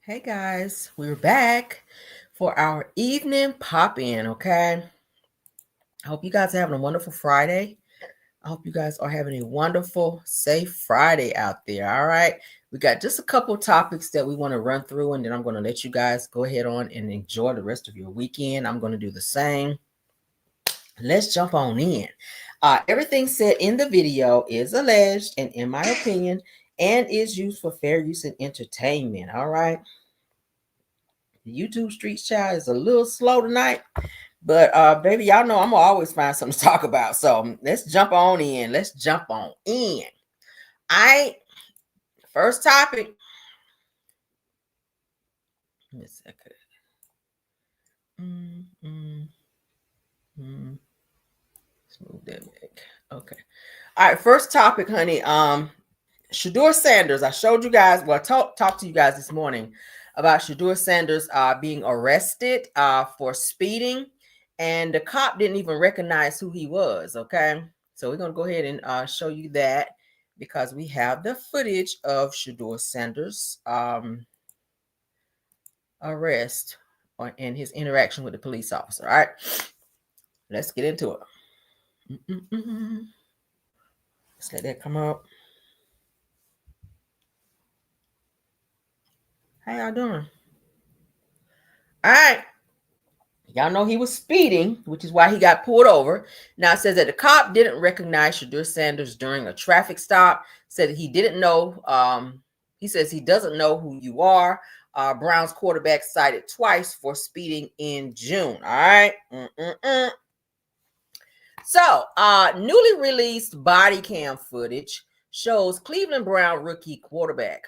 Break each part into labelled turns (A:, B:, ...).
A: Hey guys, we're back for our evening pop-in, okay? I hope you guys are having a wonderful Friday. I hope you guys are having a wonderful, safe Friday out there, all right? We got just a couple topics that we want to run through, and then I'm going to let you guys go ahead on and enjoy the rest of your weekend. I'm going to do the same. Let's jump on in. Everything said in the video is alleged and in my opinion and is used for fair use and entertainment, all right? The YouTube Streets child is a little slow tonight, but baby, y'all know I'm gonna always find something to talk about. So let's jump on in. Let's jump on in. First topic. Give me a second. Let's move that back. Okay. All right. First topic, honey. Shedeur Sanders. I showed you guys. Well, I talked to you guys this morning about Shedeur Sanders being arrested for speeding, and the cop didn't even recognize who he was. Okay, so we're gonna go ahead and show you that because we have the footage of Shedeur Sanders arrest and his interaction with the police officer. All right, let's get into it. Let's let that come up. How y'all doing? All right. Y'all know he was speeding, which is why he got pulled over. Now it says that the cop didn't recognize Shedeur Sanders during a traffic stop. Said he didn't know. He says he doesn't know who you are. Browns quarterback cited twice for speeding in June. All right. So, newly released body cam footage shows Cleveland Brown rookie quarterback.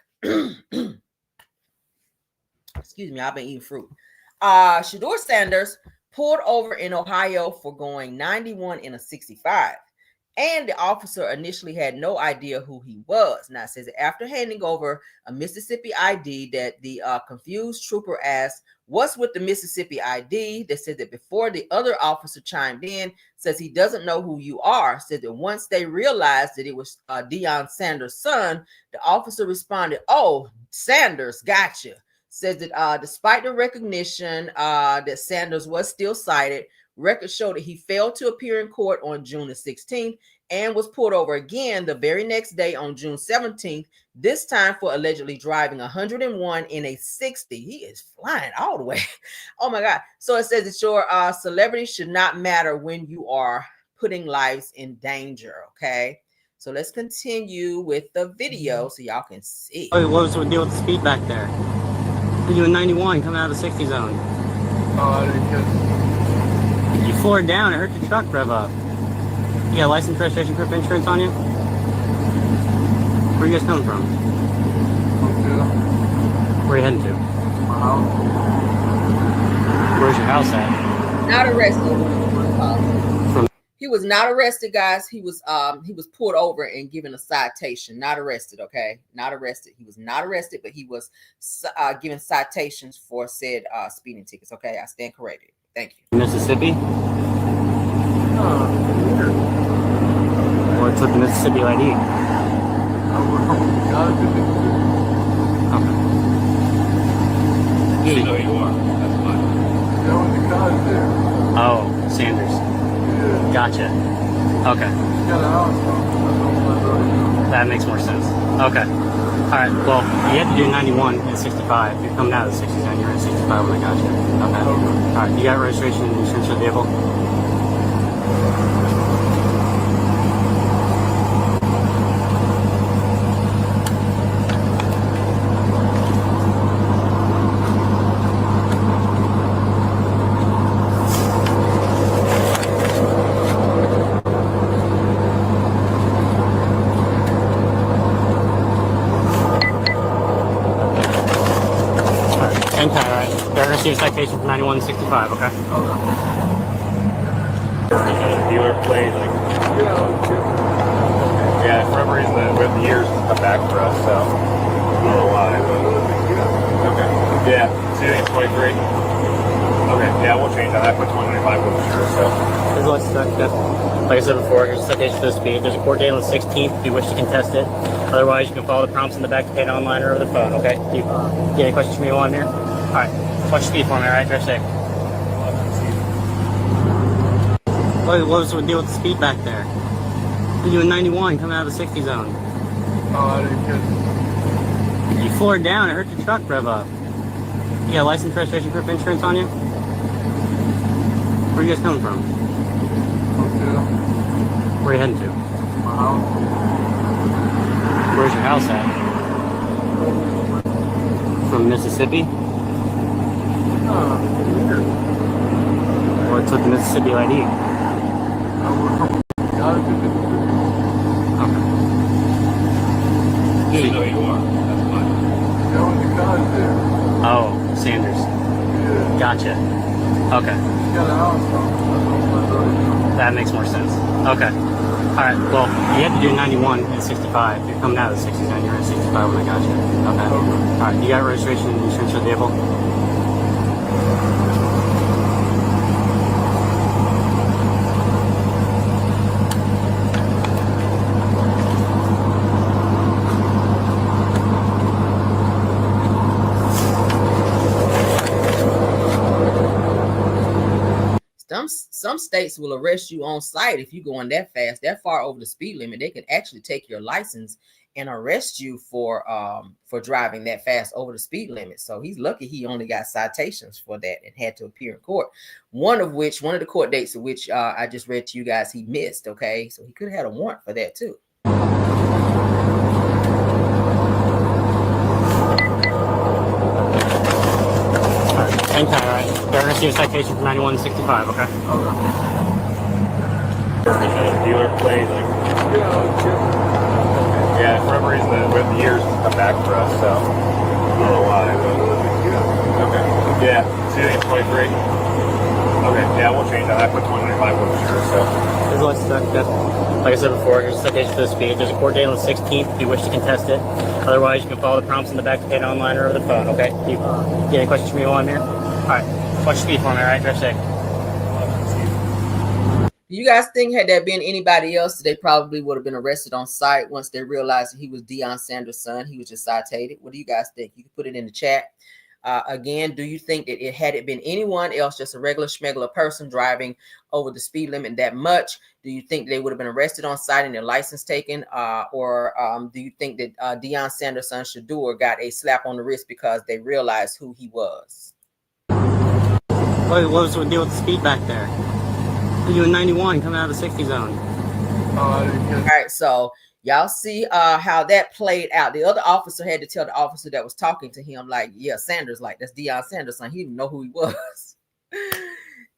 A: Excuse me, I've been eating fruit. Shedeur Sanders pulled over in Ohio for going 91 in a 65. And the officer initially had no idea who he was. Now it says after handing over a Mississippi ID that the confused trooper asked, "What's with the Mississippi ID?" They said that before the other officer chimed in, says he doesn't know who you are. Said that once they realized that it was Deion Sanders' son, the officer responded, "Oh, Sanders, gotcha." Says that despite the recognition that Sanders was still cited, records show that he failed to appear in court on June the 16th and was pulled over again the very next day on June 17th, this time for allegedly driving 101 in a 60. He is flying all the way. Oh my God. So it says that your celebrity should not matter when you are putting lives in danger. Okay. So let's continue with the video so y'all can see.
B: Oh, what was the deal with the speed back there? You're doing 91 coming out of the 60 zone.
C: Oh, I didn't get it.
B: You floored down, it hurt your truck, rev up. You got license, registration, proof, insurance on you? Where are you guys coming from? Where are you heading to?
C: My house.
B: Where's your house at?
A: Not arrested. He was not arrested, guys. He was pulled over and given a citation. Not arrested, okay? Not arrested. He was not arrested, but he was given citations for said speeding tickets. Okay, I stand corrected. Thank you.
B: Mississippi? What's with the Mississippi ID? Okay.
C: You know you are. That's fine. That was the guys there.
B: Oh, Sanders.
C: Yeah.
B: Gotcha. Okay.
C: You got a house.
B: That makes more sense. Okay. Alright, well, you had to do 91 and 65. You're coming out of the 60 zone, you're in 65 when I got you. Okay. Alright, you got registration and insurance for the vehicle? Receive a citation for 91 and 65, okay?
D: Dealer plate, like, yeah, for whatever reason, with the years come back for us, so I don't know why, but okay, yeah, so you think it's 23? Okay, yeah, we'll change that. I put 25 with sure, so.
B: There's a license, like I said before, here's a citation for the speed. There's a court date on the 16th if you wish to contest it. Otherwise, you can follow the prompts in the back to pay it online or over the phone, okay? Do you get any questions from me while I'm here? All right. Watch speed for me, all right? Drive safe. What was the deal with the speed back there? You're doing 91 coming out of the 60 zone.
C: Oh, I didn't catch it.
B: You floored down. It hurt your truck rev up. You got license, registration, proof, insurance on you? Where are you guys coming from?
C: Hotel.
B: Where are you heading to?
C: My house.
B: Where's your house at? From Mississippi? What's with the Mississippi ID?
D: You know you are. That's fine.
C: Going to college there.
B: Oh, Sanders.
C: Yeah.
B: Gotcha. Okay.
C: He's got a house on.
B: That makes more sense. Okay. Alright, well, you had to do 91 and 65. You're coming out of the 69, you're at 65 when I got you. Okay. Alright, you got registration and insurance for the vehicle?
A: Some states will arrest you on site if you're going that fast, that far over the speed limit. They can actually take your license and arrest you for driving that fast over the speed limit. So he's lucky he only got citations for that and had to appear in court. One of the court dates of which I just read to you guys, he missed. Okay, so he could have had a warrant for that too.
B: Same time, all right? They're going to see a citation for 91 and 65, okay?
D: Dealer plate, like, yeah, for whatever reason, with the years it's come back for us, so I don't know why, but okay. Yeah, see, I think it's 23. Okay, yeah, we'll change that. I put 2025 for sure, so.
B: Here's the license back, yes. Like I said before, here's a citation for the speed. There's a court date on the 16th if you wish to contest it. Otherwise, you can follow the prompts in the back to pay it online or over the phone, okay? Do you get any questions from me while I'm here? All right. Watch speed for me, all right? Drive safe.
A: You guys think had there been anybody else, they probably would have been arrested on site once they realized that he was Deion Sanders' son. He was just citated. What do you guys think? You can put it in the chat. Again, do you think that had it been anyone else, just a regular schmegular person driving over the speed limit that much, do you think they would have been arrested on site and their license taken? Or do you think that Deion Sanders' son Shedeur got a slap on the wrist because they realized who he was?
B: What was the deal with the speed back there? You're doing 91 coming out of the 60 zone.
C: Oh, I didn't catch it.
A: All right, so y'all see how that played out. The other officer had to tell the officer that was talking to him, like, yeah, Sanders, like, that's Deion Sanders' son. He didn't know who he was.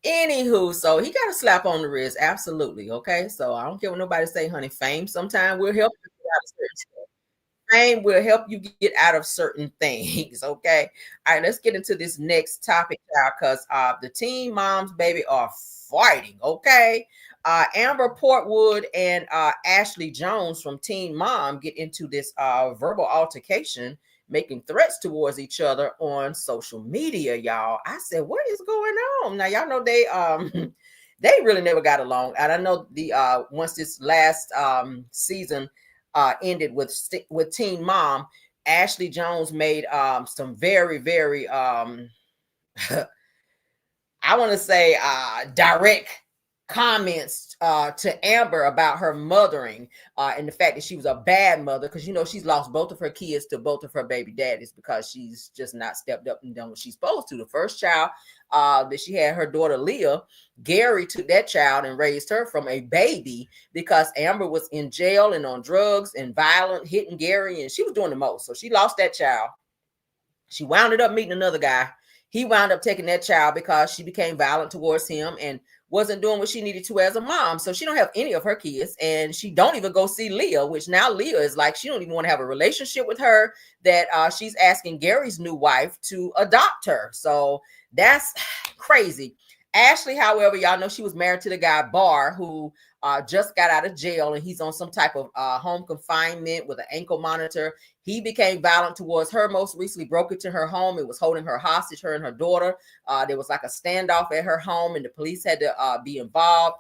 A: Anywho, so he got a slap on the wrist. Absolutely. Okay. So I don't care what nobody say, honey. Fame sometime will help you get out of certain stuff. Fame will help you get out of certain things. Okay. All right, let's get into this next topic now, because the teen moms, baby, are fighting. Okay. Amber Portwood and Ashley Jones from Teen Mom get into this verbal altercation, making threats towards each other on social media, y'all. I said, what is going on? Now, y'all know they they really never got along. And I know the once this last season ended with Teen Mom, Ashley Jones made some very, very I want to say direct comments to Amber about her mothering and the fact that she was a bad mother, because you know she's lost both of her kids to both of her baby daddies because she's just not stepped up and done what she's supposed to. The first child that she had, her daughter Leah, Gary took that child and raised her from a baby because Amber was in jail and on drugs and violent, hitting Gary, and she was doing the most. So she lost that child. She wound up meeting another guy. He wound up taking that child because she became violent towards him and wasn't doing what she needed to as a mom. So she don't have any of her kids, and she don't even go see Leah, which now Leah is like, she don't even want to have a relationship with her, that she's asking Gary's new wife to adopt her. So that's crazy. Ashley, however, y'all know she was married to the guy Barr, who just got out of jail, and he's on some type of home confinement with an ankle monitor. He became violent towards her, most recently broke into her home and was holding her hostage, her and her daughter. There was like a standoff at her home, and the police had to be involved.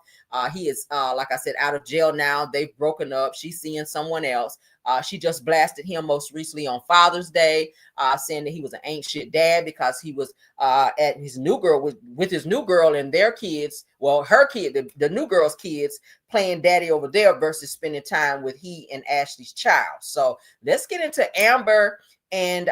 A: He is, like I said, out of jail now. They've broken up. She's seeing someone else. She just blasted him most recently on Father's Day, saying that he was an ain't shit dad because he was at his new girl with his new girl and their kids. Well, her kid, the new girl's kids, playing daddy over there versus spending time with he and Ashley's child. So let's get into Amber and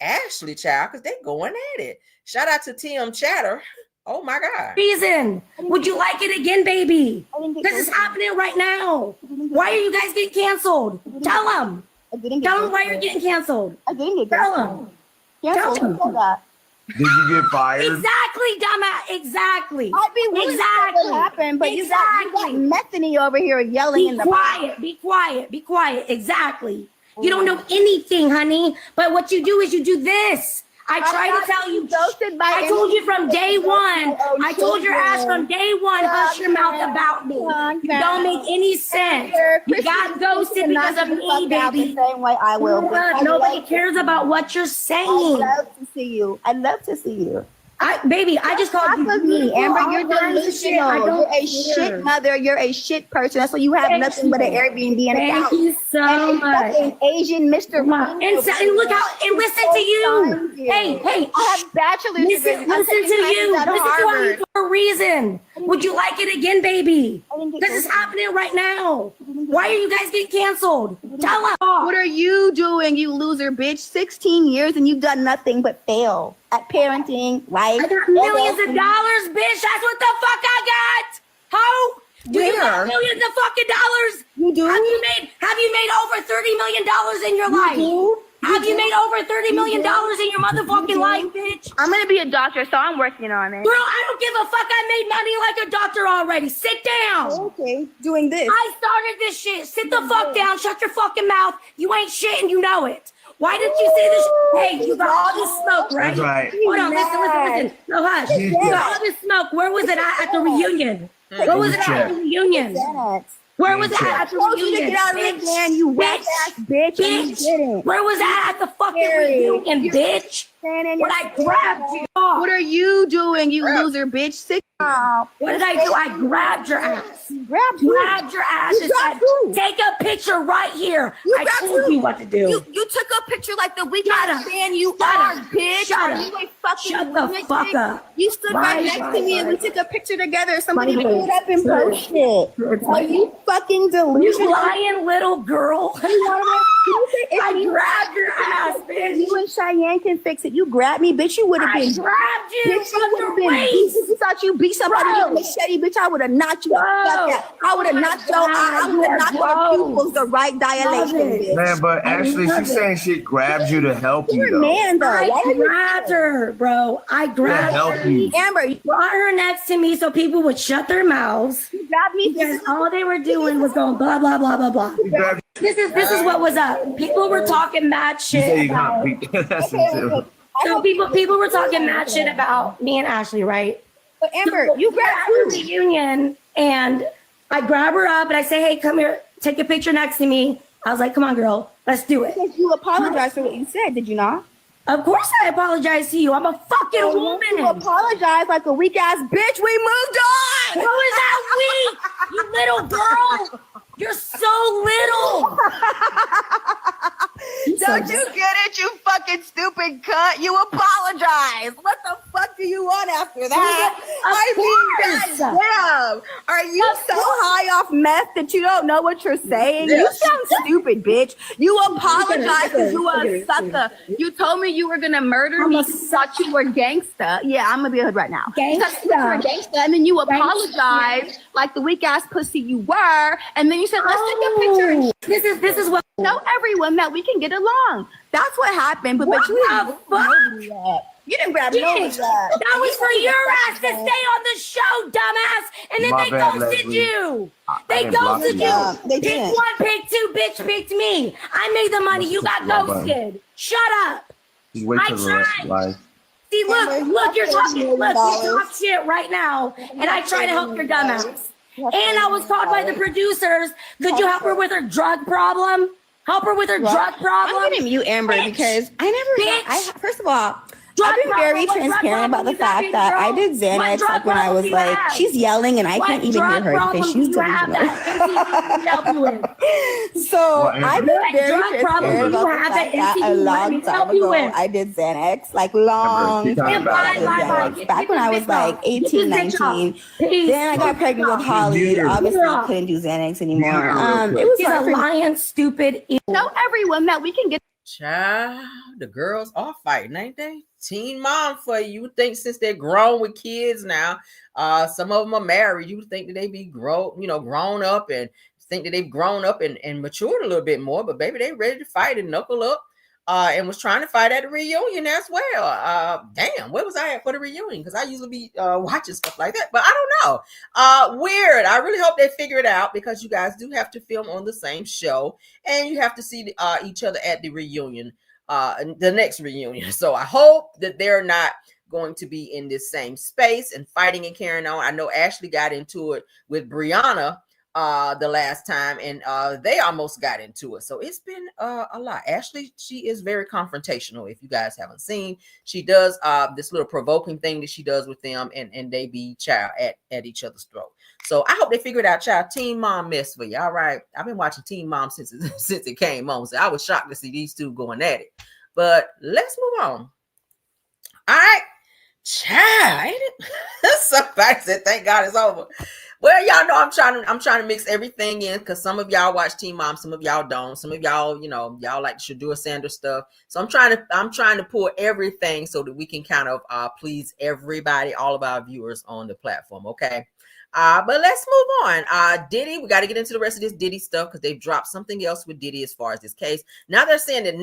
A: Ashley, child, because they're going at it. Shout out to Tim Chatter. Oh my God.
E: Reason. Would you like it again, baby? This is happening right now. Why are you guys getting canceled? Tell them. Tell them why you're getting canceled.
F: I didn't get
E: Tell them. Tell them.
C: Did you get fired?
E: Exactly, dumbass. Exactly.
F: I'd be willing to let it happen, but you got Methany over here yelling in the
E: quiet. Be quiet. Be quiet. Exactly. You don't know anything, honey. But what you do is you do this. I tried to tell you. I told you from day one. I told your ass from day one, hush your mouth about me. You don't make any sense. You got ghosted because of me, baby.
F: The same way I will.
E: Nobody cares about what you're saying.
F: I'd love to see you. I'd love to see you.
E: Baby, I just called you
F: me, Amber. You're delusional. You're a shit mother. You're a shit person. That's why you have nothing but an Airbnb and a couch.
E: Thank you so much.
F: An Asian Mr.
E: And look how, and listen to you. Hey,
F: I have bachelor's
E: listen to you. Listen to you for a reason. Would you like it again, baby? This is happening right now. Why are you guys getting canceled? Tell us.
F: What are you doing, you loser bitch? 16 years and you've done nothing but fail at parenting, life.
E: I got millions of dollars, bitch. That's what the fuck I got. How? Do you got millions of fucking dollars?
F: You do?
E: Have you made over $30 million in your life? Have you made over $30 million in your motherfucking life, bitch?
F: I'm gonna be a doctor, so I'm working on it.
E: Girl, I don't give a fuck. I made money like a doctor already. Sit down.
F: Okay, doing this.
E: I started this shit. Sit the fuck down. Shut your fucking mouth. You ain't shit and you know it. Why didn't you say this? Hey, you got all this smoke, right?
C: That's right.
E: Hold on, listen. No, hush. You got all this smoke. Where was it at the reunion? Where was it at the reunion? Where was that at the reunion?
F: Get out of the man, you wet ass bitch.
E: Bitch. Where was that at the fucking reunion, bitch? When I grabbed you.
F: What are you doing, you loser bitch? Sit down.
E: What did I do? I grabbed your ass.
F: Grabbed
E: your ass and said, take a picture right here. I told you what to do.
F: You took a picture like the weakest man you are, bitch.
E: Shut the fuck up.
F: You stood right next to me and we took a picture together. Somebody put it up and post it. Are you fucking delusional?
E: You lying little girl. I grabbed your ass, bitch.
F: You and Cheyenne can fix it. You grabbed me, bitch. You would have been.
E: I grabbed you.
F: Bitch, you would have been. You thought you beat somebody with a machete, bitch. I would have knocked you the fuck out. I would have knocked your eye. I would have knocked your pupils the right dilation, bitch.
C: Man, but Ashley, she's saying she grabbed you to help you,
F: You're a man, though.
E: I grabbed her, bro. I grabbed her.
F: Amber, you
E: brought her next to me so people would shut their mouths.
F: You grabbed me
E: because all they were doing was going blah, blah, blah, blah, blah. This is what was up. People were talking mad shit about. So people were talking mad shit about me and Ashley, right?
F: But Amber,
E: so
F: you grabbed
E: the reunion, and I grab her up and I say, "Hey, come here, take a picture next to me." I was like, "Come on, girl, let's do it."
F: Because you apologized for what you said, did you not?
E: Of course, I apologize to you. I'm a fucking woman.
F: You apologize like a weak ass bitch. We moved on.
E: Who is that weak? You little girl. You're so little.
F: Don't you get it, you fucking stupid cunt? You apologize. What the fuck do you want after that? Goddamn. Are you so high off meth that you don't know what you're saying? You sound stupid, bitch. You apologize because you were a sucker. You told me you were going to murder me. You thought you were gangsta. Yeah, I'm going to be a hood right now. Gangsta. And then you apologized like the weak ass pussy you were. And then you said, let's take a picture.
E: This is what
F: tell everyone that we can get along. That's what happened. But you didn't grab no of that.
E: That was for your ass to stay on the show, dumbass. And then they ghosted you. They ghosted you.
F: They
E: pick
F: didn't.
E: one, pick two, bitch picked me. I made the money. You got ghosted. Shut up.
C: Wait till the rest of life.
E: See, look, you're talking. Look, you talk shit right now, and I try to help your dumbass. And I was called by the producers. Could you help her with her drug problem? Help her with her drug problem.
F: I'm gonna mute Amber because I never. First of all, I've been very transparent about the fact that I did Xanax like when I was like, she's yelling and I can't even hear her because she's delusional. So I've been very transparent about the fact that a long time ago I did Xanax, like long time back when I was like 18, 19. Then I got pregnant with Holly. Obviously, couldn't do Xanax anymore. It was
E: a lion, stupid.
F: Tell everyone that we can get.
A: Child, the girls are fighting, ain't they? Teen mom for you. You would think since they're grown with kids now, some of them are married. You would think that they be grown up and think that they've grown up and matured a little bit more. But baby, they ready to fight and knuckle up. And was trying to fight at the reunion as well. Damn, where was I at for the reunion? Because I usually be watching stuff like that, but I don't know. Weird. I really hope they figure it out because you guys do have to film on the same show and you have to see each other at the reunion, the next reunion. So I hope that they're not going to be in this same space and fighting and carrying on. I know Ashley got into it with Brianna the last time and they almost got into it, so it's been a lot. Ashley, she is very confrontational. If you guys haven't seen, she does this little provoking thing that she does with them and they be child at each other's throat. So I hope they figure it out, child. Teen Mom mess for you. All right, I've been watching Teen Mom since it came on, so I was shocked to see these two going at it. But let's move on. All right, child, ain't it? Somebody said thank God it's over. Well, y'all know I'm trying to mix everything in because some of y'all watch Teen Mom, some of y'all don't. Some of y'all, y'all like Shedeur Sanders stuff. So I'm trying to pull everything so that we can kind of please everybody, all of our viewers on the platform. Okay. But let's move on. Diddy, we got to get into the rest of this Diddy stuff because they've dropped something else with Diddy as far as this case. Now they're saying that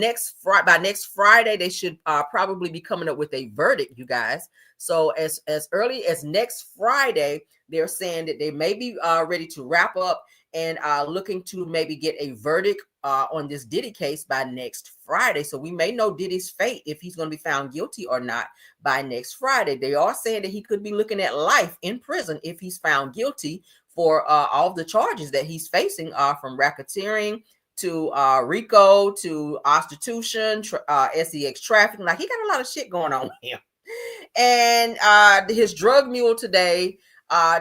A: by next Friday, they should probably be coming up with a verdict, you guys. So as early as next Friday, they're saying that they may be ready to wrap up and looking to maybe get a verdict on this Diddy case by next Friday. So we may know Diddy's fate if he's going to be found guilty or not by next Friday. They are saying that he could be looking at life in prison if he's found guilty for all the charges that he's facing from racketeering to RICO to prostitution, sex trafficking. Like he got a lot of shit going on with him. And his drug mule today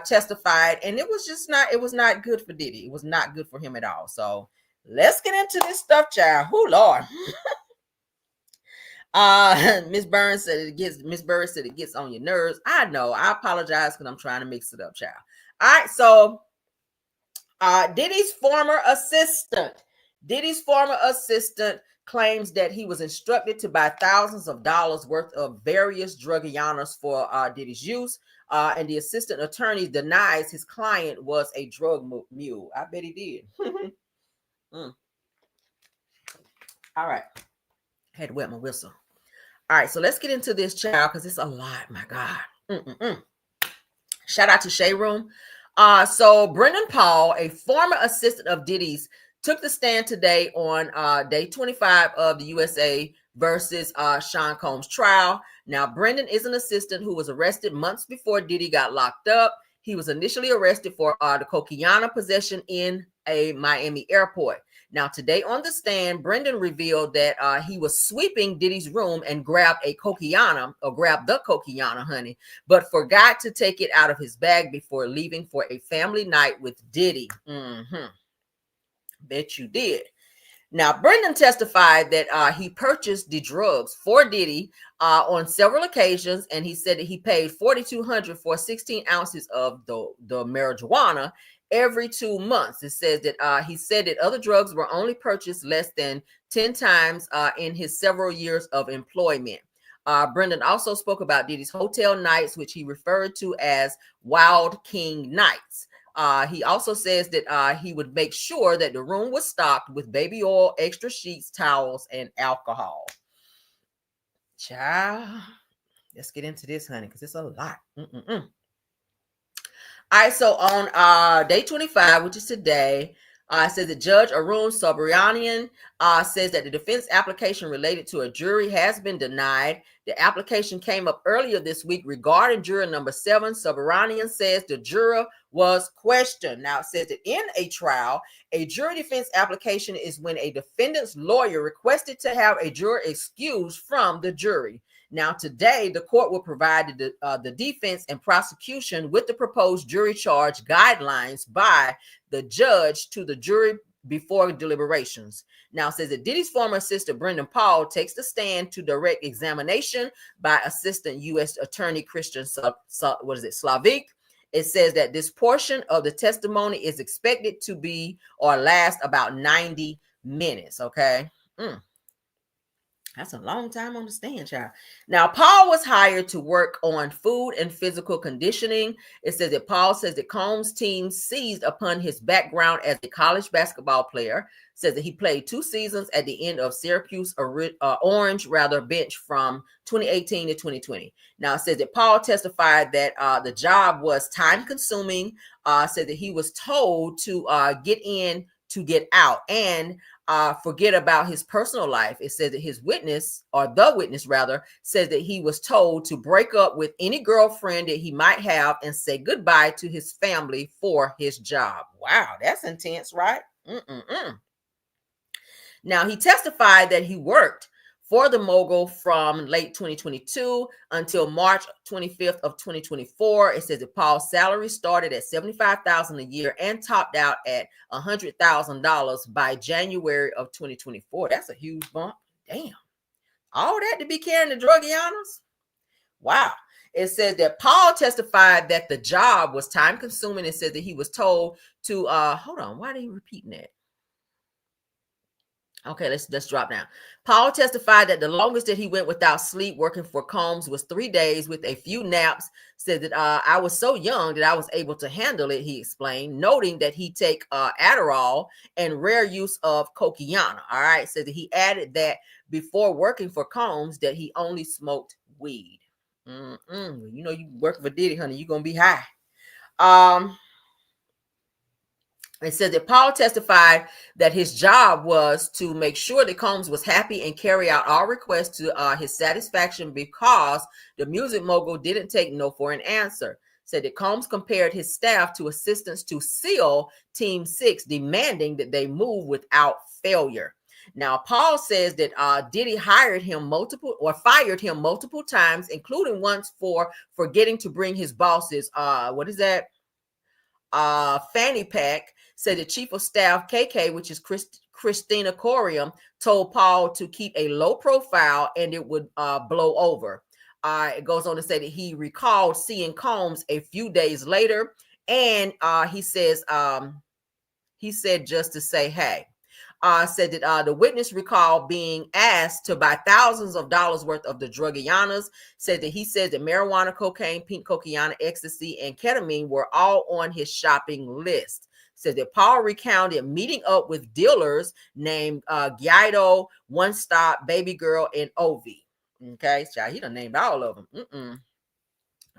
A: testified, and it was not good for Diddy. It was not good for him at all. So let's get into this stuff, child. Oh Lord. Miss Burns said it gets on your nerves. I know. I apologize because I'm trying to mix it up, child. All right, so Diddy's former assistant claims that he was instructed to buy thousands of dollars worth of various drugianas for Diddy's use. And the assistant attorney denies his client was a drug mule. I bet he did. All right. Had to wet my whistle. All right, so let's get into this, child, because it's a lot. My God. Shout out to Shea Room. So Brendan Paul, a former assistant of Diddy's, took the stand today on day 25 of the USA versus Sean Combs trial. Now, Brendan is an assistant who was arrested months before Diddy got locked up. He was initially arrested for the cocaine possession in a Miami airport. Now, today on the stand, Brendan revealed that he was sweeping Diddy's room and grabbed the cocaine, honey, but forgot to take it out of his bag before leaving for a family night with Diddy. Bet you did. Now, Brendan testified that he purchased the drugs for Diddy on several occasions, and he said that he paid $4,200 for 16 ounces of the marijuana every 2 months. It says that he said that other drugs were only purchased less than 10 times in his several years of employment. Brendan also spoke about Diddy's hotel nights, which he referred to as Wild King nights. He also says that he would make sure that the room was stocked with baby oil, extra sheets, towels, and alcohol. Child, let's get into this, honey, because it's a lot. All right, so on day 25, which is today, says that Judge Arun Subramanian says that the defense application related to a jury has been denied. The application came up earlier this week regarding juror number 7. Subramanian says the juror was questioned. Now, it says that in a trial, a jury defense application is when a defendant's lawyer requested to have a juror excused from the jury. Now, today, the court will provide the defense and prosecution with the proposed jury charge guidelines by the judge to the jury before deliberations. Now, it says that Diddy's former assistant, Brendan Paul, takes the stand to direct examination by Assistant U.S. Attorney Christian Slavic. It says that this portion of the testimony is expected to be or last about 90 minutes, okay? That's a long time on the stand, child. Now, Paul was hired to work on food and physical conditioning. It says that Paul says that Combs' team seized upon his background as a college basketball player. Says that he played 2 seasons at the end of Syracuse Orange bench from 2018 to 2020. Now, it says that Paul testified that the job was time-consuming. Said that he was told to get in to get out and forget about his personal life. It says that his witness, or the witness rather, says that he was told to break up with any girlfriend that he might have and say goodbye to his family for his job. Wow, that's intense, right? Now, he testified that he worked for the mogul from late 2022 until March 25th of 2024. It says that Paul's salary started at $75,000 a year and topped out at $100,000 by January of 2024. That's a huge bump. Damn. All that to be carrying the druggianas? Wow. It says that Paul testified that the job was time consuming. It says that he was told to, hold on, why are they repeating that? Okay, let's drop down. Paul testified that the longest that he went without sleep working for Combs was 3 days with a few naps. Said that I was so young that I was able to handle it, he explained, noting that he take Adderall and rare use of cocaine. All right, said that he added that before working for Combs that he only smoked weed. You know, you working for Diddy, honey, you're gonna be high. It says that Paul testified that his job was to make sure that Combs was happy and carry out all requests to his satisfaction because the music mogul didn't take no for an answer. Said that Combs compared his staff to assistants to SEAL Team 6, demanding that they move without failure. Now, Paul says that Diddy fired him multiple times, including once for forgetting to bring his boss's, fanny pack. Said the chief of staff, KK, which is Christina Corium, told Paul to keep a low profile and it would blow over. It goes on to say that he recalled seeing Combs a few days later, and he said just to say hey. Said that the witness recalled being asked to buy thousands of dollars worth of the druggianas. Said that he said that marijuana, cocaine, pink cocaine, ecstasy, and ketamine were all on his shopping list. Said that Paul recounted meeting up with dealers named Guido, One Stop, Baby Girl, and Ovi. Okay, so he done named all of them.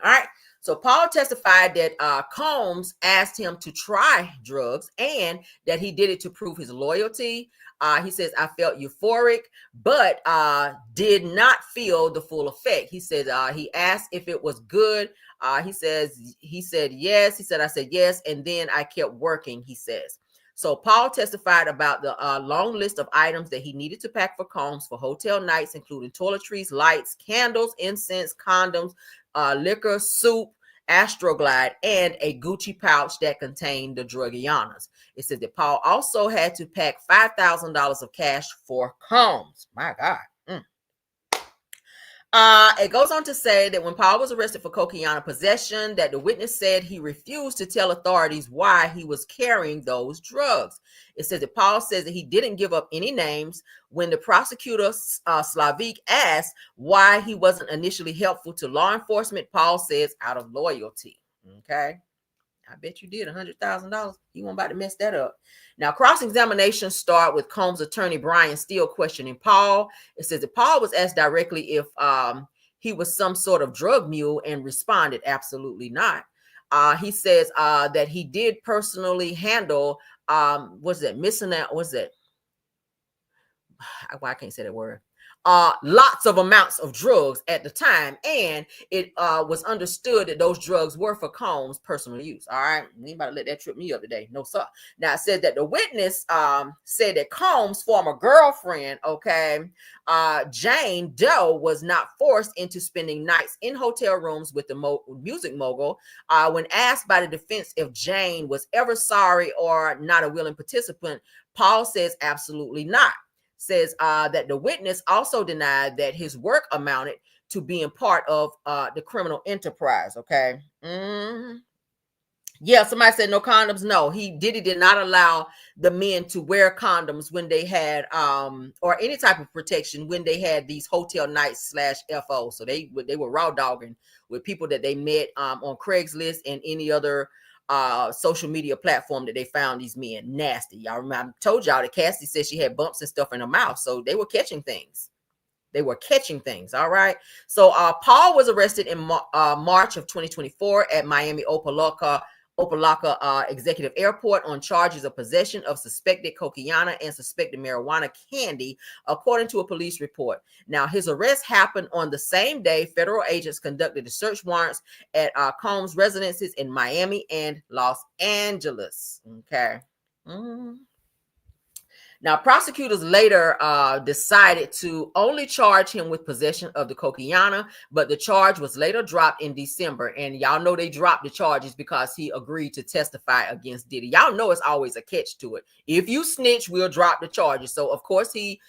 A: All right. So Paul testified that Combs asked him to try drugs and that he did it to prove his loyalty. He says, I felt euphoric, but did not feel the full effect. He said he asked if it was good. He said yes. He said, I said yes. And then I kept working, he says. So Paul testified about the long list of items that he needed to pack for Combs for hotel nights, including toiletries, lights, candles, incense, condoms, liquor, soup, Astroglide, and a Gucci pouch that contained the druggianas. It said that Paul also had to pack $5,000 of cash for Combs. My God. It goes on to say that when Paul was arrested for cocaine possession, that the witness said he refused to tell authorities why he was carrying those drugs. It says that Paul says that he didn't give up any names. When the prosecutor, Slavic, asked why he wasn't initially helpful to law enforcement, Paul says out of loyalty. Okay. I bet you did $100,000. You weren't about to mess that up. Now, cross-examination start with Combs' attorney, Brian Steele, questioning Paul. It says that Paul was asked directly if he was some sort of drug mule and responded, absolutely not. He says that he did personally handle, I can't say that word. lots of amounts of drugs at the time, and it was understood that those drugs were for Combs' personal use. All right, anybody let that trip me up today? No, sir. Now, it said that the witness said that Combs' former girlfriend, okay, Jane Doe, was not forced into spending nights in hotel rooms with the music mogul. When asked by the defense if Jane was ever sorry or not a willing participant, Paul says absolutely not. Says that the witness also denied that his work amounted to being part of the criminal enterprise. Okay. Yeah, somebody said no condoms. No, Diddy did not allow the men to wear condoms when they had or any type of protection when they had these hotel nights /FO. So they were raw dogging with people that they met on Craigslist and any other social media platform that they found these men nasty. Y'all remember I told y'all that Cassie said she had bumps and stuff in her mouth, so they were catching things. All right. So Paul was arrested in March of 2024 at Miami Opelika Executive Airport on charges of possession of suspected cocaine and suspected marijuana candy, according to a police report. Now, his arrest happened on the same day federal agents conducted the search warrants at Combs' residences in Miami and Los Angeles. Okay. Now, prosecutors later decided to only charge him with possession of the cocaine, but the charge was later dropped in December. And y'all know they dropped the charges because he agreed to testify against Diddy. Y'all know it's always a catch to it. If you snitch, we'll drop the charges. So, of course, he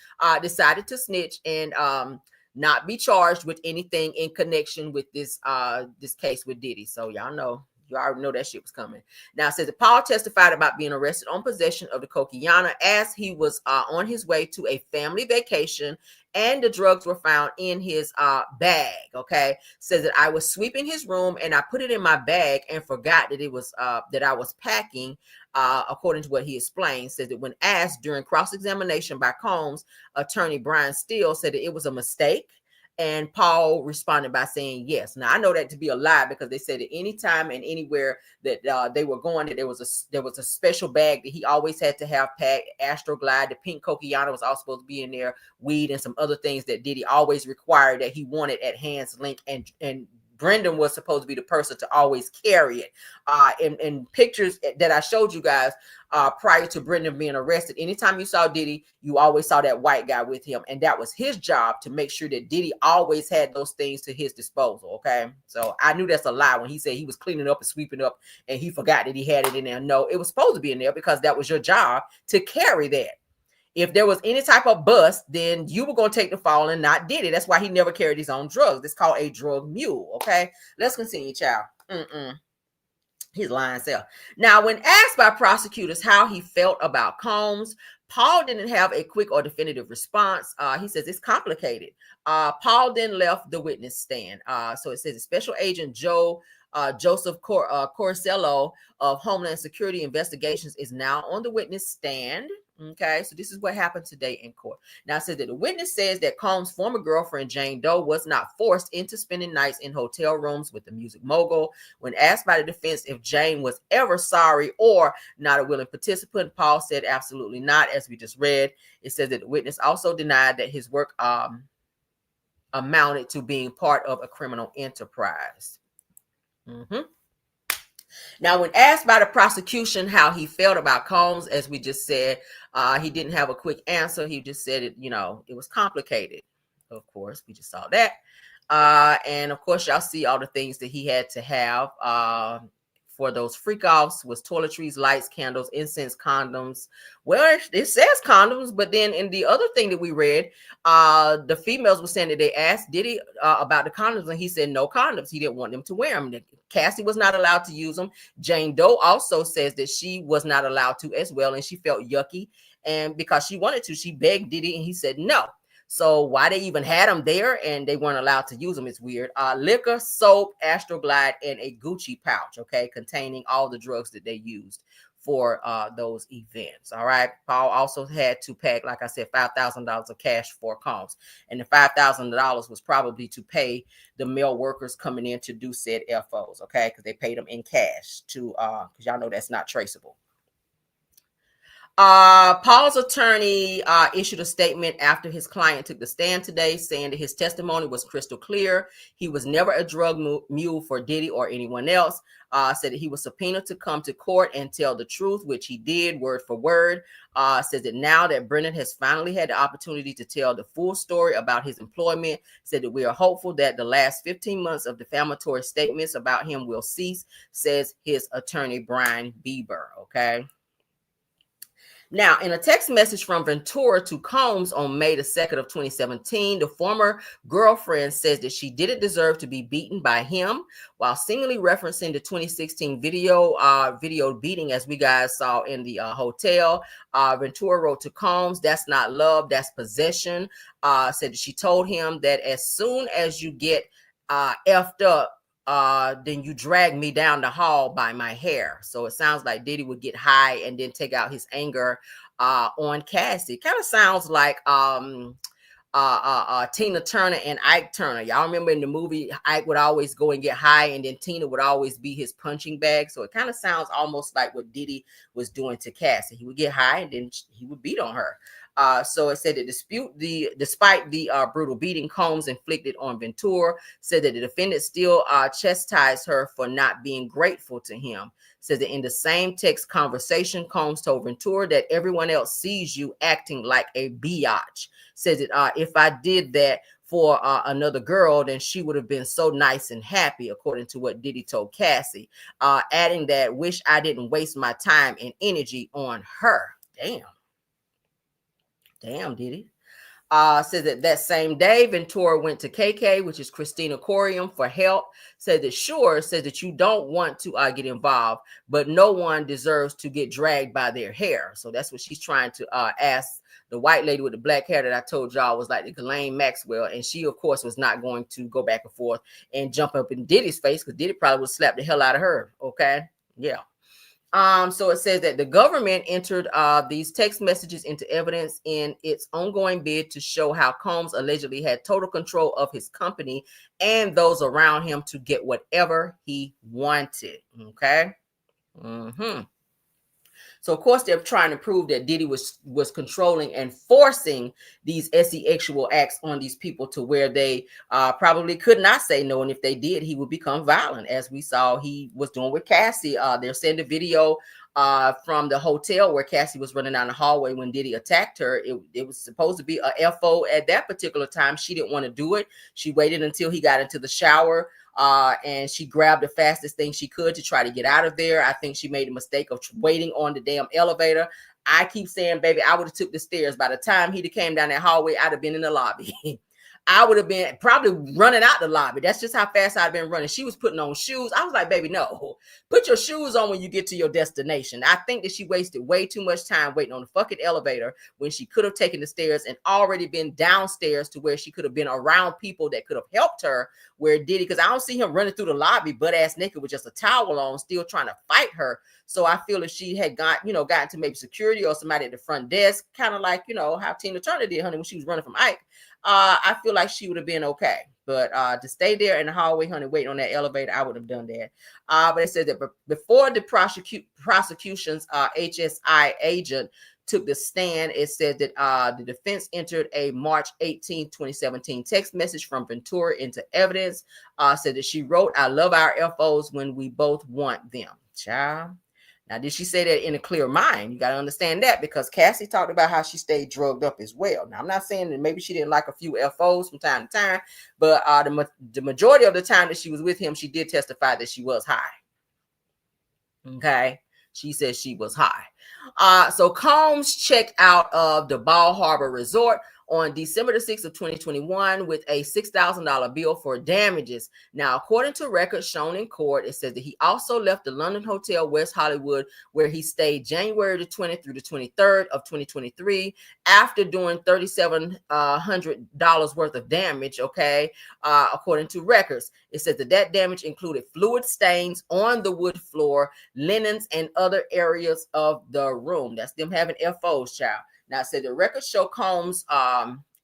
A: decided to snitch and not be charged with anything in connection with this case with Diddy. So, y'all know. You already know that shit was coming. Now, it says that Paul testified about being arrested on possession of the cocaine as he was on his way to a family vacation, and the drugs were found in his bag. Okay, says that I was sweeping his room and I put it in my bag and forgot that it was that I was packing. According to what he explained, says that when asked during cross-examination by Combs' attorney Brian Steele, said that it was a mistake. And Paul responded by saying yes. Now, I know that to be a lie because they said that anytime and anywhere that they were going, that there was a special bag that he always had to have packed. Astroglide, the pink cocaine was also supposed to be in there, weed and some other things that Diddy always required that he wanted at hand's length. And Brendan was supposed to be the person to always carry it. In pictures that I showed you guys prior to Brendan being arrested, anytime you saw Diddy, you always saw that white guy with him. And that was his job to make sure that Diddy always had those things to his disposal. Okay. So I knew that's a lie when he said he was cleaning up and sweeping up and he forgot that he had it in there. No, it was supposed to be in there because that was your job to carry that. If there was any type of bust, then you were going to take the fall and not Diddy. That's why he never carried his own drugs. It's called a drug mule. Okay, let's continue, child. He's lying self. Now, when asked by prosecutors how he felt about Combs, Paul didn't have a quick or definitive response. He says it's complicated. Paul then left the witness stand. So it says Special Agent Joseph Corsello of Homeland Security Investigations is now on the witness stand. Okay, so this is what happened today in court. Now, it says that the witness says that Combs' former girlfriend, Jane Doe, was not forced into spending nights in hotel rooms with the music mogul. When asked by the defense if Jane was ever sorry or not a willing participant, Paul said absolutely not, as we just read. It says that the witness also denied that his work amounted to being part of a criminal enterprise. Now, when asked by the prosecution how he felt about Combs, as we just said, he didn't have a quick answer. He just said it, it was complicated. Of course, we just saw that. And of course, y'all see all the things that he had to have for those freak offs was toiletries, lights, candles, incense, condoms. Well, it says condoms, but then in the other thing that we read, the females were saying that they asked Diddy about the condoms, and he said no condoms. He didn't want them to wear them. Cassie was not allowed to use them. Jane Doe also says that she was not allowed to as well, and she felt yucky. And because she wanted to, she begged Diddy, and he said no. So why they even had them there and they weren't allowed to use them, it's weird. Liquor, soap, Astroglide, and a Gucci pouch, okay, containing all the drugs that they used for those events. All right. Paul also had to pack, like I said, $5,000 of cash for Combs. And the $5,000 was probably to pay the male workers coming in to do said FOs, okay, because they paid them in cash to, because y'all know that's not traceable. Paul's attorney issued a statement after his client took the stand today, saying that his testimony was crystal clear. He was never a drug mule for Diddy or anyone else. Said that he was subpoenaed to come to court and tell the truth, which he did word for word. Says that now that Brennan has finally had the opportunity to tell the full story about his employment, said that we are hopeful that the last 15 months of defamatory statements about him will cease, says his attorney, Brian Bieber. Okay. Now, in a text message from Ventura to Combs on May the 2nd of 2017, the former girlfriend says that she didn't deserve to be beaten by him, while seemingly referencing the 2016 video beating, as we guys saw in the hotel. Ventura wrote to Combs, "That's not love, that's possession." Said that she told him that as soon as you get effed up, then you drag me down the hall by my hair. So it sounds like Diddy would get high and then take out his anger on Cassie. Kind of sounds like Tina Turner and Ike Turner. Y'all remember in the movie, Ike would always go and get high, and then Tina would always be his punching bag. So it kind of sounds almost like what Diddy was doing to Cassie. He would get high and then he would beat on her. So it said that despite the brutal beating Combs inflicted on Ventura, said that the defendant still chastised her for not being grateful to him. Says that in the same text conversation, Combs told Ventura that everyone else sees you acting like a biatch. Says that if I did that for another girl, then she would have been so nice and happy, according to what Diddy told Cassie, adding that wish I didn't waste my time and energy on her. Damn, Diddy. Said that same day, Ventura went to KK, which is Christina Corium, for help. Said that said that you don't want to get involved, but no one deserves to get dragged by their hair. So that's what she's trying to ask the white lady with the black hair that I told y'all was like the Ghislaine Maxwell. And she, of course, was not going to go back and forth and jump up in Diddy's face, because Diddy probably would slap the hell out of her. Okay. Yeah. So it says that the government entered these text messages into evidence in its ongoing bid to show how Combs allegedly had total control of his company and those around him to get whatever he wanted. Okay. So, of course, they're trying to prove that Diddy was controlling and forcing these sexual acts on these people to where they probably could not say no. And if they did, he would become violent, as we saw he was doing with Cassie. They're sending a video from the hotel where Cassie was running down the hallway when Diddy attacked her. It was supposed to be a FO at that particular time. She didn't want to do it. She waited until he got into the shower. And she grabbed the fastest thing she could to try to get out of there. I think she made a mistake of waiting on the damn elevator. I keep saying, baby, I would have took the stairs. By the time he came down that hallway, I'd have been in the lobby. I would have been probably running out the lobby. That's just how fast I've been running. She was putting on shoes. I was like, baby, no, put your shoes on when you get to your destination. I think that she wasted way too much time waiting on the fucking elevator when she could have taken the stairs and already been downstairs to where she could have been around people that could have helped her. Where Diddy, because I don't see him running through the lobby butt ass naked with just a towel on, still trying to fight her. So I feel if she had gotten to maybe security or somebody at the front desk, kind of like, how Tina Turner did, honey, when she was running from Ike, I feel like she would have been okay. But to stay there in the hallway, honey, waiting on that elevator, I would have done that. But it said that before the prosecution's HSI agent took the stand, it said that the defense entered a March 18, 2017 text message from Ventura into evidence. Said that she wrote, "I love our FOs when we both want them." Child. Now, did she say that in a clear mind? You got to understand that, because Cassie talked about how she stayed drugged up as well. Now, I'm not saying that maybe she didn't like a few FOs from time to time, but the majority of the time that she was with him, she did testify that she was high. Okay. She said she was high. So Combs checked out of the Bal Harbour Resort on December the 6th of 2021 with a $6,000 bill for damages. Now, according to records shown in court, it says that he also left the London Hotel West Hollywood, where he stayed January the 20th through the 23rd of 2023, after doing $3,700 worth of damage, okay, according to records. It says that damage included fluid stains on the wood floor, linens, and other areas of the room. That's them having FOs, child. Now, it said the records show Combs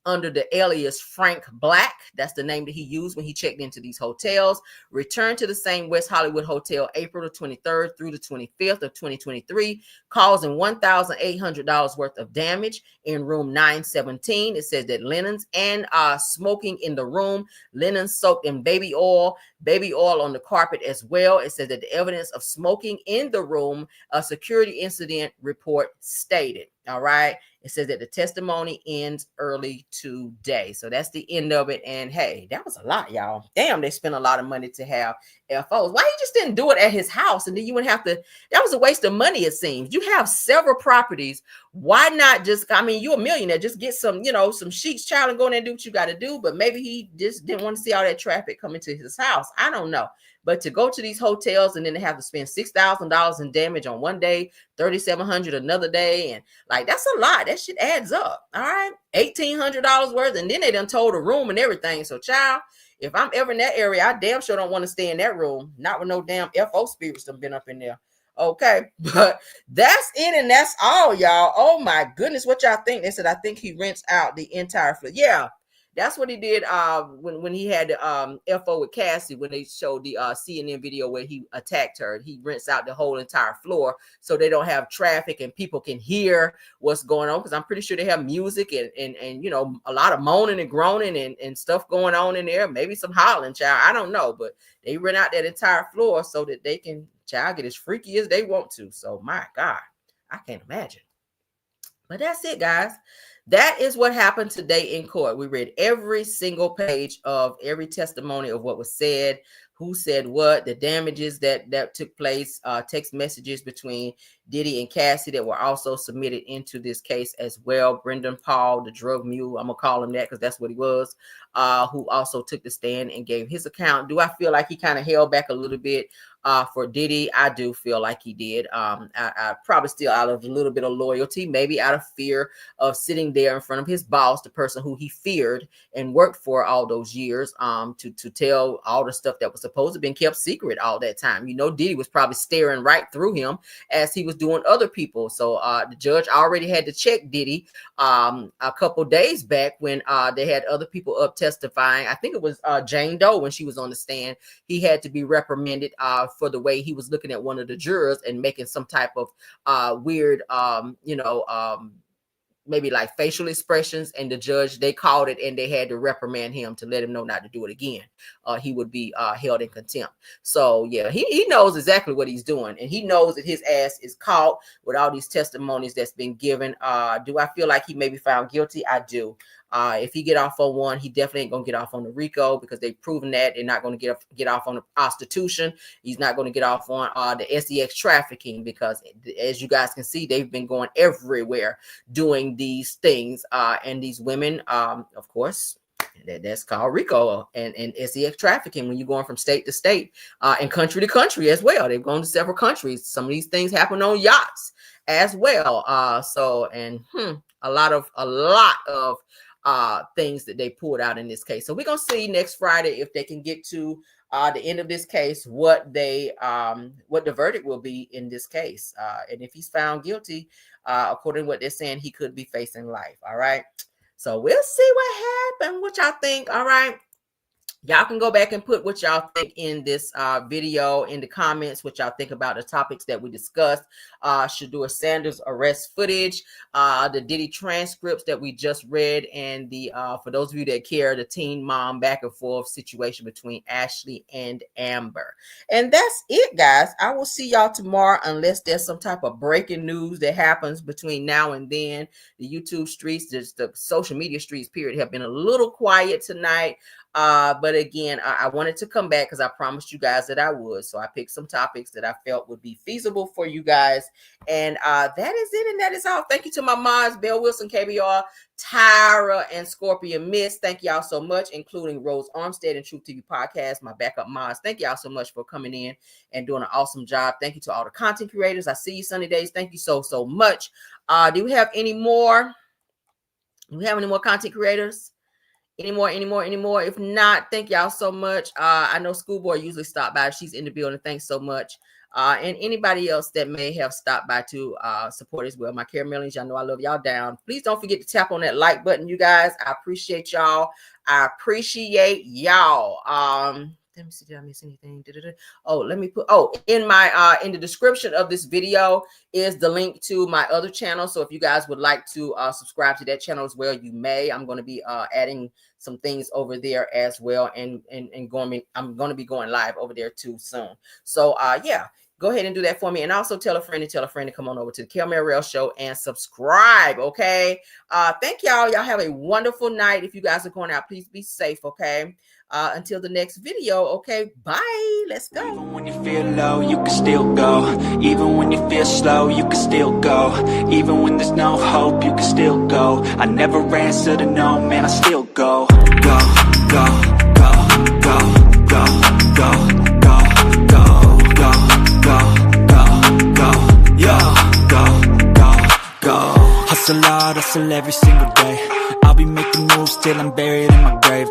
A: under the alias Frank Black. That's the name that he used when he checked into these hotels. Returned to the same West Hollywood hotel April the 23rd through the 25th of 2023, causing $1,800 worth of damage in room 917. It says that linens and smoking in the room, linens soaked in baby oil on the carpet as well. It says that the evidence of smoking in the room, a security incident report stated. All right. It says that the testimony ends early today. So that's the end of it. And hey, that was a lot, y'all. Damn, they spent a lot of money to have FOs. Why he just didn't do it at his house? And then you wouldn't have to, that was a waste of money, it seems. You have several properties. Why not just, I mean, you're a millionaire, just get some, you know, some sheets, child, and go in there and do what you got to do. But maybe he just didn't want to see all that traffic coming to his house. I don't know. But to go to these hotels and then they have to spend $6,000 in damage on one day, $3,700 another day, and like that's a lot. That shit adds up. All right, $1,800 worth, and then they done told the room and everything. So, child, if I'm ever in that area, I damn sure don't want to stay in that room. Not with no damn FO spirits that been up in there. Okay, but that's it, and that's all, y'all. Oh my goodness, what y'all think? They said I think he rents out the entire floor. Yeah. That's what he did when he had the FO with Cassie, when they showed the CNN video where he attacked her. He rents out the whole entire floor so they don't have traffic and people can hear what's going on, because I'm pretty sure they have music and you know, a lot of moaning and groaning and stuff going on in there. Maybe some hollering, child. I don't know, but they rent out that entire floor so that they can, child, get as freaky as they want to. So my God, I can't imagine. But that's it, guys. That is what happened today in court. We read every single page of every testimony of what was said, who said what, the damages that took place, text messages between Diddy and Cassie that were also submitted into this case as well. Brendan Paul, the drug mule, I'm gonna call him that because that's what he was, who also took the stand and gave his account. Do I feel like he kind of held back a little bit for Diddy? I do feel like he did. I probably still out of a little bit of loyalty, maybe out of fear of sitting there in front of his boss, the person who he feared and worked for all those years, to tell all the stuff that was supposed to have been kept secret all that time. You know, Diddy was probably staring right through him as he was doing other people. So the judge already had to check Diddy a couple days back when they had other people up testifying. I think it was Jane Doe when she was on the stand. He had to be reprimanded for the way he was looking at one of the jurors and making some type of weird, maybe like facial expressions, and the judge, they called it and they had to reprimand him to let him know not to do it again. He would be held in contempt. So yeah, he knows exactly what he's doing, and he knows that his ass is caught with all these testimonies that's been given. Do I feel like he may be found guilty? I do. If he get off on one, he definitely ain't gonna get off on the RICO, because they've proven that. They're not gonna get off on the prostitution. He's not gonna get off on the SEX trafficking, because as you guys can see, they've been going everywhere doing these things. And these women, of course, that's called RICO and SEX trafficking, when you're going from state to state and country to country as well. They've gone to several countries. Some of these things happen on yachts as well. A lot of things that they pulled out in this case. So we're gonna see next Friday if they can get to the end of this case, what the verdict will be in this case, and if he's found guilty, according to what they're saying, he could be facing life. All right, so we'll see what happened. What y'all think? All right, y'all can go back and put what y'all think in this video in the comments, what y'all think about the topics that we discussed. Shedeur Sanders arrest footage, the Diddy transcripts that we just read, and the for those of you that care, the teen mom back and forth situation between Ashley and Amber. And that's it, guys. I will see y'all tomorrow, unless there's some type of breaking news that happens between now and then. The YouTube streets, just the social media streets period, have been a little quiet tonight. But again, I wanted to come back because I promised you guys that I would. So I picked some topics that I felt would be feasible for you guys. And that is it. And that is all. Thank you to my mods, Belle Wilson, KBR, Tyra, and Scorpion Miss. Thank y'all so much, including Rose Armstead and Truth TV Podcast, my backup mods. Thank y'all so much for coming in and doing an awesome job. Thank you to all the content creators. I see you Sunny days. Thank you so much. Do we have any more? Do we have any more content creators? Anymore? If not, thank y'all so much. I know Schoolboy usually stop by. She's in the building. Thanks so much. and anybody else that may have stopped by to support as well. My caramelians, y'all know I love y'all down. Please don't forget to tap on that like button, you guys. I appreciate y'all. I appreciate y'all. Let me see, did I miss anything? Oh, let me put, in my in the description of this video is the link to my other channel. So if you guys would like to subscribe to that channel as well, you may. I'm going to be adding some things over there as well, and I'm going to be going live over there too soon. So yeah, go ahead and do that for me, and also tell a friend to come on over to the Caramel Rail Show and subscribe. Okay, thank y'all. Y'all have a wonderful night. If you guys are going out, please be safe. Okay. Until the next video, okay, bye. Let's go.
G: Even when you feel low, you can still go. Even when you feel slow, you can still go. Even when there's no hope, you can still go. I never answer to no, man, I still go. Go, go, go, go, go, go, go, go, go, go, go, go, go, go. Hustle hard, hustle every single day. I'll be making moves till I'm buried in my grave.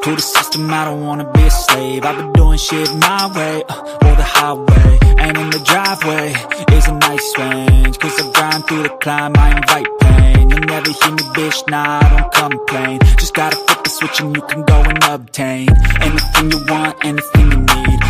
G: To the system, I don't wanna be a slave. I've been doing shit my way, or the highway. And in the driveway is a nice range. Cause I grind through the climb, I invite pain. You'll never hear me, bitch, nah, I don't complain. Just gotta flip the switch and you can go and obtain anything you want, anything you need.